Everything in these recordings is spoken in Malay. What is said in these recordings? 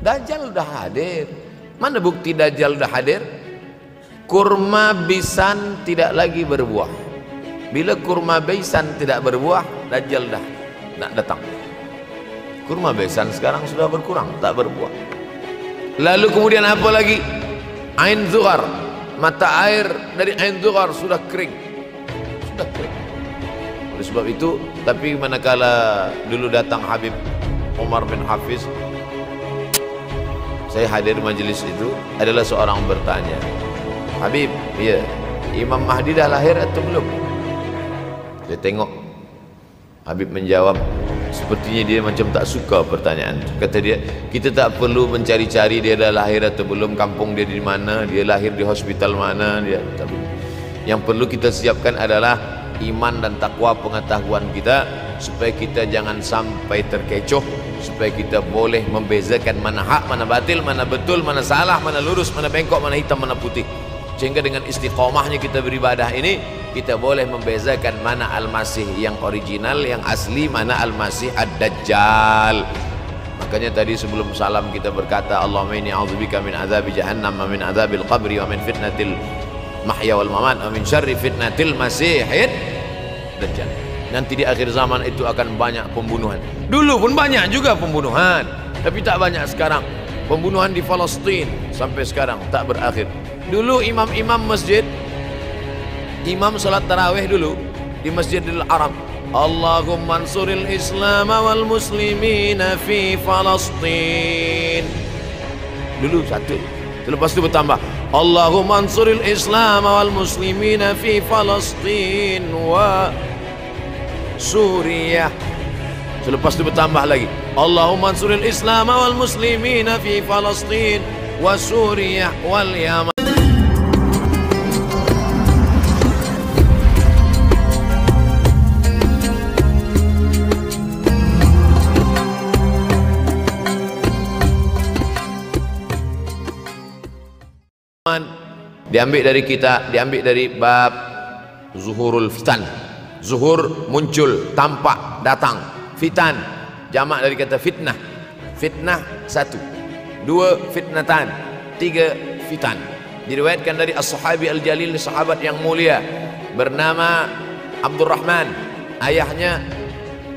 Dajjal udah hadir. Mana bukti Dajjal udah hadir? Kurma bisan tidak lagi berbuah. Bila kurma bisan tidak berbuah, Dajjal dah nak datang. Kurma bisan sekarang sudah berkurang, tak berbuah. Lalu kemudian apa lagi? Ain Zughar, mata air dari Ain Zughar sudah kering. Sudah kering. Oleh sebab itu, tapi manakala dulu datang Habib Umar bin Hafiz, saya hadir majelis itu, adalah seorang bertanya, Habib, ya, Imam Mahdi dah lahir atau belum? Saya tengok Habib menjawab, sepertinya dia macam tak suka pertanyaan. Kata dia, kita tak perlu mencari-cari dia dah lahir atau belum, kampung dia di mana, dia lahir di hospital mana, dia. Tapi yang perlu kita siapkan adalah iman dan takwa pengetahuan kita, supaya kita jangan sampai terkecoh, supaya kita boleh membezakan mana hak, mana batil, mana betul, mana salah, mana lurus, mana bengkok, mana hitam, mana putih. Sehingga dengan istiqomahnya kita beribadah ini, kita boleh membezakan mana Al-Masih yang original, yang asli, mana Al-Masih Ad-Dajjal. Makanya tadi sebelum salam kita berkata, Allahumma inni a'udzubika min azabi jahannam wa min azabil qabri wa min fitnatil mahya wal mamat wa min syarri fitnatil masihid Dajjal. Nanti di akhir zaman itu akan banyak pembunuhan. Dulu pun banyak juga pembunuhan, tapi tak banyak sekarang. Pembunuhan di Palestin sampai sekarang tak berakhir. Dulu imam-imam masjid, imam salat tarawih dulu di Masjidil Haram, Allahumma ansuril Islam wal muslimina fi Palestin. Dulu satu. Lepas itu bertambah, Allahumma ansuril Islam wal muslimina fi Palestin wa Suriah. Selepas itu bertambah lagi, Allahumma ansuril Islam wal muslimina fi Palestin wa Suriah wal Yaman. Diambil dari kita, diambil dari bab zuhurul fitan. Zuhur muncul, tampak, datang. Fitan jamak dari kata fitnah. Fitnah satu, dua fitnatan, tiga fitan. Diriwayatkan dari as-sahabi al-jalil, sahabat yang mulia bernama Abdurrahman, ayahnya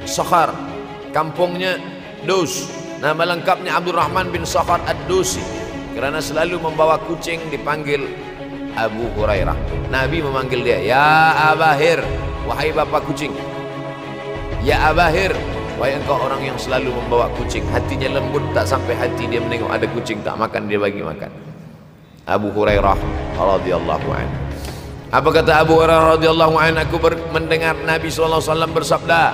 Sakhar, kampungnya Dus. Nama lengkapnya Abdurrahman bin Sakhar ad-Dusi. Kerana selalu membawa kucing dipanggil Abu Hurairah. Nabi memanggil dia, ya Abahir, wahai bapak kucing. Ya Abahir, wahai engkau orang yang selalu membawa kucing. Hatinya lembut, tak sampai hati dia menengok ada kucing tak makan, dia bagi makan. Abu Hurairah radhiyallahu anhu. Apa kata Abu Hurairah radhiyallahu anhu? Aku mendengar Nabi SAW bersabda,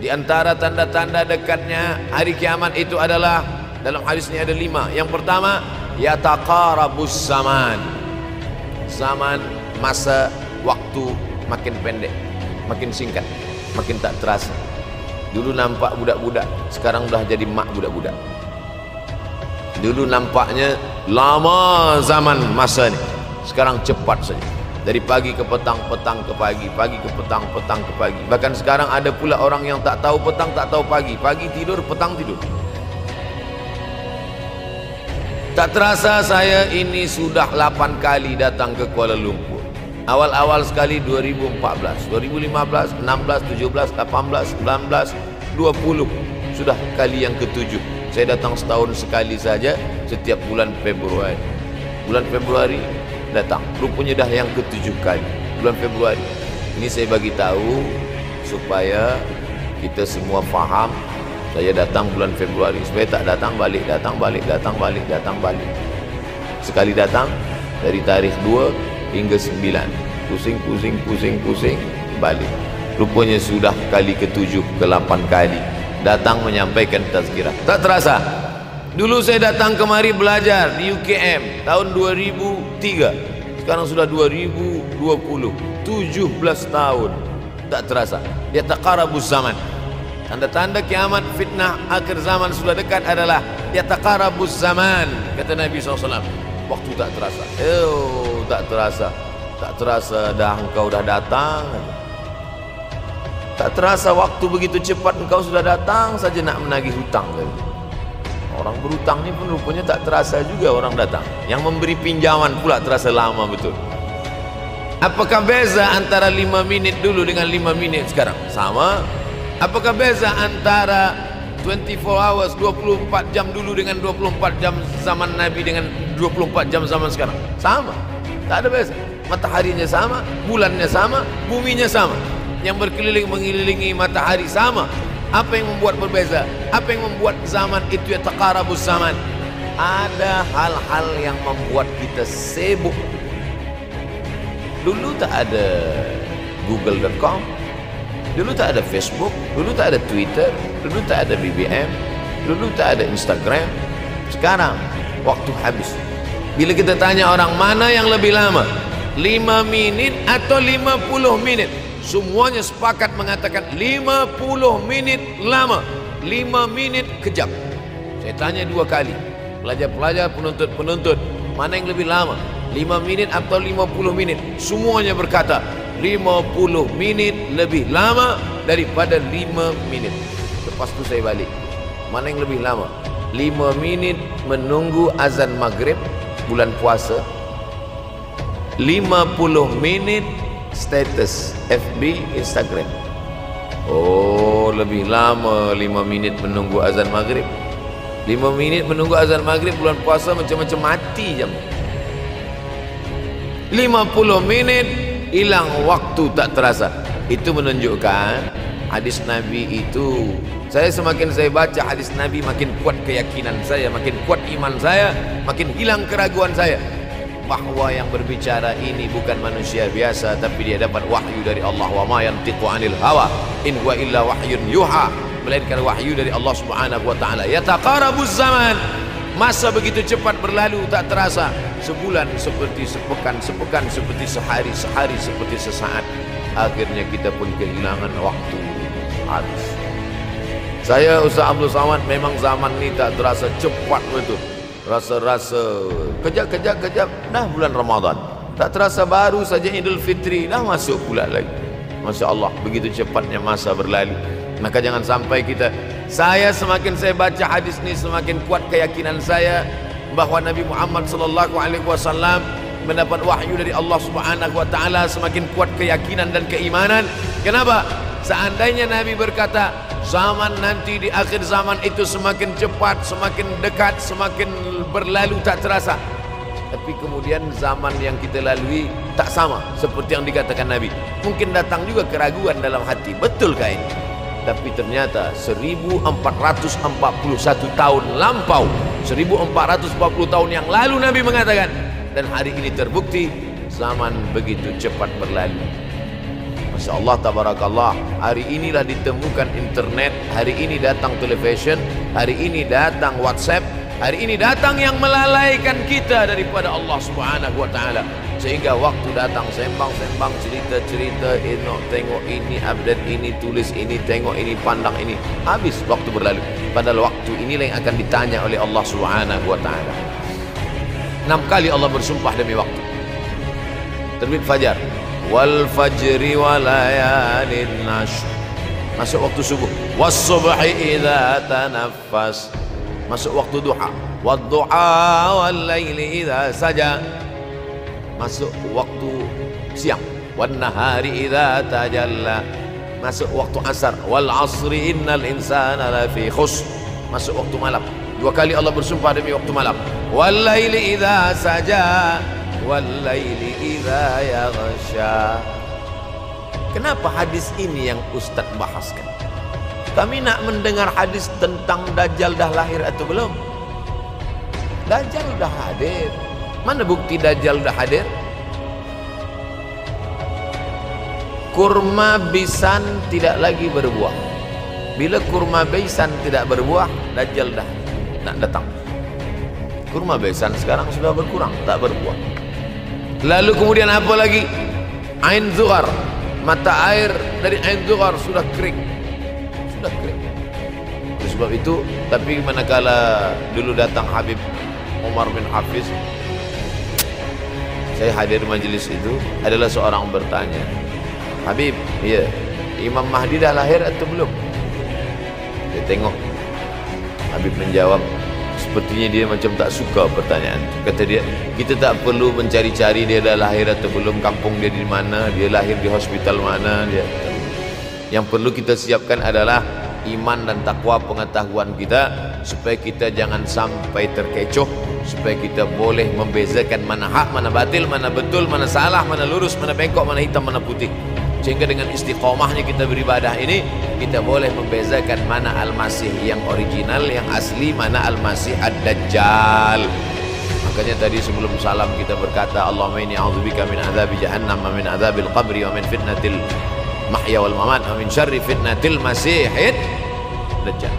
di antara tanda-tanda dekatnya hari kiamat itu adalah, dalam hadis ini ada 5. Yang pertama, yataqarabus zaman. Zaman, masa, waktu makin pendek, makin singkat, makin tak terasa. Dulu nampak budak-budak, sekarang dah jadi mak budak-budak. Dulu nampaknya lama zaman masa ni, sekarang cepat saja. Dari pagi ke petang, petang ke pagi, pagi ke petang, petang ke pagi. Bahkan sekarang ada pula orang yang tak tahu petang, tak tahu pagi. Pagi tidur, petang tidur. Tak terasa saya ini sudah 8 kali datang ke Kuala Lumpur. Awal-awal sekali 2014, 2015, 16, 17, 18, 19, 20. Sudah kali yang ke-7. Saya datang setahun sekali saja, setiap bulan Februari. Bulan Februari datang. Rupanya dah yang ke-7 kali. Bulan Februari. Ini saya bagi tahu supaya kita semua faham. Saya datang bulan Februari, supaya tak datang balik, datang balik, datang balik, datang balik. Sekali datang dari tarikh 2 hingga 9. Pusing, pusing, pusing, pusing, balik. Rupanya sudah kali ke-7, ke-8 kali datang menyampaikan tazkirah. Tak terasa. Dulu saya datang kemari belajar di UKM tahun 2003. Sekarang sudah 2020, 17 tahun. Tak terasa. Ya taqarabus zaman. Tanda-tanda kiamat, fitnah akhir zaman sudah dekat adalah yataqarabus zaman, kata Nabi SAW. Waktu tak terasa. Tak terasa. Tak terasa dah engkau dah datang. Tak terasa waktu begitu cepat, engkau sudah datang saja nak menagih hutang. Orang berutang ni pun rupanya tak terasa juga orang datang. Yang memberi pinjaman pula terasa lama betul. Apakah beza antara 5 minit dulu dengan 5 minit sekarang? Sama. Apakah beza antara 24 hours, 24 jam dulu dengan 24 jam zaman Nabi dengan 24 jam zaman sekarang? Sama. Tak ada beza. Mataharinya sama, bulannya sama, buminya sama. Yang berkeliling mengelilingi matahari sama. Apa yang membuat berbeza? Apa yang membuat zaman itu yataqarabuz zaman? Ada hal-hal yang membuat kita sibuk. Dulu tak ada google.com, dulu tak ada Facebook, dulu tak ada Twitter, dulu tak ada BBM, dulu tak ada Instagram. Sekarang waktu habis. Bila kita tanya orang mana yang lebih lama, 5 minit atau 50 minit, semuanya sepakat mengatakan 50 minit lama, 5 minit kejam. Saya tanya 2 kali, pelajar-pelajar, penuntut-penuntut, mana yang lebih lama, 5 minit atau 50 minit? Semuanya berkata 50 minit lebih lama daripada 5 minit. Lepas tu saya balik, mana yang lebih lama? 5 minit menunggu azan maghrib bulan puasa, 50 minit status FB, Instagram. Oh, lebih lama 5 minit menunggu azan maghrib. 5 minit menunggu azan maghrib bulan puasa macam-macam mati jam. 50 minit hilang waktu tak terasa. Itu menunjukkan hadis Nabi itu, semakin saya baca hadis Nabi, makin kuat keyakinan saya, makin kuat iman saya, makin hilang keraguan saya bahwa yang berbicara ini bukan manusia biasa, tapi dia dapat wahyu dari Allah. Wa ma yantiqu 'anil hawa in huwa illa wahyun yuha, melainkan wahyu dari Allah Subhanahu wa taala. Yataqarabuz zaman, masa begitu cepat berlalu tak terasa. Sebulan seperti sepekan, sepekan seperti sehari, sehari seperti sesaat. Akhirnya kita pun kehilangan waktu, habis. Saya Ustaz Abdul Samad, memang zaman ni tak terasa cepat betul. Rasa-rasa kejap-kejap dah bulan Ramadan. Tak terasa baru saja Idul Fitri dah masuk pula lagi. Masya Allah, begitu cepatnya masa berlalu. Maka jangan sampai kita, semakin saya baca hadis ni, semakin kuat keyakinan saya bahwa Nabi Muhammad sallallahu alaihi wasallam mendapat wahyu dari Allah Subhanahu wa taala. Semakin kuat keyakinan dan keimanan. Kenapa? Seandainya Nabi berkata zaman nanti di akhir zaman itu semakin cepat, semakin dekat, semakin berlalu tak terasa, tapi kemudian zaman yang kita lalui tak sama seperti yang dikatakan Nabi. Mungkin datang juga keraguan dalam hati, betulkah ini? Tapi ternyata 1441 tahun lampau, 1440 tahun yang lalu Nabi mengatakan, dan hari ini terbukti zaman begitu cepat berlalu. Masya Allah, tabarakallah. Hari inilah ditemukan internet, hari ini datang television, hari ini datang WhatsApp, hari ini datang yang melalaikan kita daripada Allah Subhanahu wa taala. Sehingga waktu datang sembang-sembang, cerita-cerita, tengok ini, update ini, tulis ini, tengok ini, pandang ini, habis waktu berlalu. Padahal waktu inilah yang akan ditanya oleh Allah Subhanahu wa taala. 6 kali Allah bersumpah demi waktu. Terbit fajar, wal fajri wa layalin nashr, masuk waktu subuh. Was subhi idza tanaffas, masuk waktu duha. Wad duha wal laili idza saja, masuk waktu siang. Wan nahari idza tajalla, masuk waktu asar. Wal asri innal insana lafi khusr, masuk waktu malam. 2 kali Allah bersumpah demi waktu malam. Wal laili idza saja wal laili idza yaghsha. Kenapa hadis ini yang Ustaz bahaskan? Kami nak mendengar hadis tentang Dajjal dah lahir atau belum? Dajjal dah hadir. Mana bukti Dajjal dah hadir? Kurma bisan tidak lagi berbuah. Bila kurma bisan tidak berbuah, Dajjal dah nak datang. Kurma bisan sekarang sudah berkurang, tak berbuah. Lalu kemudian apa lagi? Ain Zuhar, mata air dari Ain Zuhar sudah kering. Sudah kering. Oleh sebab itu, tapi manakala dulu datang Habib Umar bin Hafiz, saya hadir majlis itu, adalah seorang bertanya, Habib, ya, Imam Mahdi dah lahir atau belum? Saya tengok, Habib menjawab, Sepertinya dia macam tak suka pertanyaan. Kata dia, kita tak perlu mencari-cari dia dah lahir atau belum, kampung dia di mana, dia lahir di hospital mana dia. Yang perlu kita siapkan adalah iman dan takwa, pengetahuan kita, supaya kita jangan sampai terkecoh, supaya kita boleh membezakan mana hak, mana batil, mana betul, mana salah, mana lurus, mana bengkok, mana hitam, mana putih. Sehingga dengan istiqomahnya kita beribadah ini, kita boleh membezakan mana Al-Masih yang original, yang asli, mana Al-Masih Ad-Dajjal. Makanya tadi sebelum salam kita berkata, Allahumma inni a'udzubika min adzabi jahannam wa min adzabil qabri wa min fitnatil mahya wal mamat wa min syarri fitnatil masihid dajjal.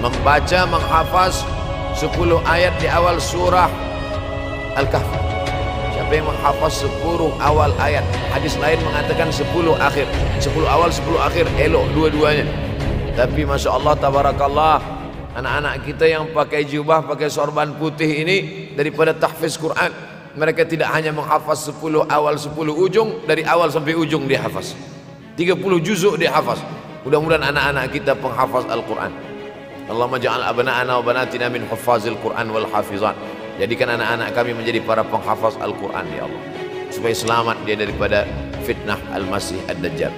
Membaca, menghafaz 10 ayat di awal surah Al-Kahfi. Siapa yang menghafaz 10 awal ayat, hadis lain mengatakan 10 akhir, 10 awal 10 akhir, elok dua-duanya. Tapi Masya Allah, tabarakallah, anak-anak kita yang pakai jubah, pakai sorban putih ini, daripada tahfiz Quran, mereka tidak hanya menghafaz 10 awal 10 ujung, dari awal sampai ujung dia hafaz, 30 juzuk dia hafaz. Mudah-mudahan anak-anak kita penghafaz Al-Quran. Allahumma ja'al abna'ana wa banatina min huffazil Quran wal hafizan. Jadikan anak-anak kami menjadi para penghafaz Al-Quran ya Allah, supaya selamat dia daripada fitnah Al-Masih Ad-Dajjal.